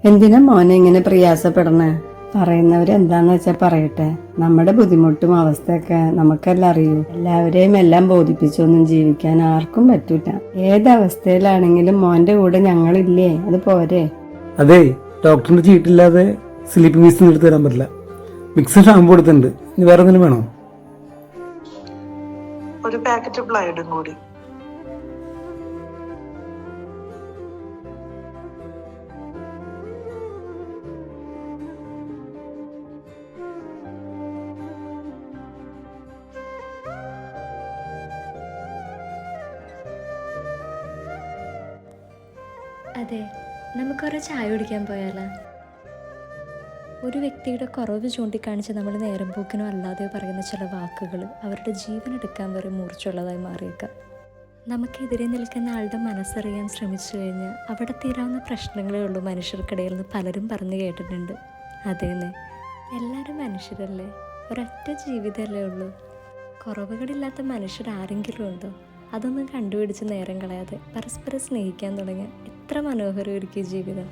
എന്തിനാ മോനെ ഇങ്ങനെ പ്രയാസപ്പെടണേ? പറയുന്നവരെന്താന്ന് വെച്ചാ പറയട്ടെ. നമ്മുടെ ബുദ്ധിമുട്ടും അവസ്ഥയൊക്കെ നമുക്കെല്ലാം അറിയൂ. എല്ലാവരെയും എല്ലാം ബോധിപ്പിച്ചൊന്നും ജീവിക്കാൻ ആർക്കും പറ്റൂല. ഏതവസ്ഥയിലാണെങ്കിലും മോന്റെ കൂടെ ഞങ്ങളില്ലേ, അത് പോരെ? അതെ, ഡോക്ടറിന്റെ ചീട്ടില്ലാതെ സ്ലീപ്പിംഗ് മിക്സ് എടുത്ത് തരാൻ പറ്റില്ല. മിക്സ് ഷാമ്പു എടുത്തിട്ടുണ്ട്. ഇനി വേറെ എന്തെങ്കിലും വേണോ? ഒരു പാക്കറ്റ് ബ്ലൈഡും കൂടി. അതെ, നമുക്കൊരു ചായ കുടിക്കാൻ പോയാലോ? ഒരു വ്യക്തിയുടെ കുറവ് ചൂണ്ടിക്കാണിച്ച് നമ്മൾ നേരം പോക്കിനോ അല്ലാതെയോ പറയുന്ന ചില വാക്കുകൾ അവരുടെ ജീവൻ എടുക്കാൻ വരെ മൂർച്ചയുള്ളതായി മാറിയേക്കാം. നമുക്കെതിരെ നിൽക്കുന്ന ആളുടെ മനസ്സറിയാൻ ശ്രമിച്ചു കഴിഞ്ഞാൽ അവിടെ തീരാവുന്ന പ്രശ്നങ്ങളേ ഉള്ളൂ മനുഷ്യർക്കിടയിൽ നിന്ന് പലരും പറഞ്ഞു കേട്ടിട്ടുണ്ട്. അതേന്നെ, എല്ലാവരും മനുഷ്യരല്ലേ, ഒരൊറ്റ ജീവിതമല്ലേ ഉള്ളൂ. കുറവുകളില്ലാത്ത മനുഷ്യർ ആരെങ്കിലും ഉണ്ടോ? അതൊന്നും കണ്ടുപിടിച്ച് നേരം കളയാതെ പരസ്പരം സ്നേഹിക്കാൻ തുടങ്ങിയ എത്ര മനോഹരമായിരിക്കും ജീവിതം.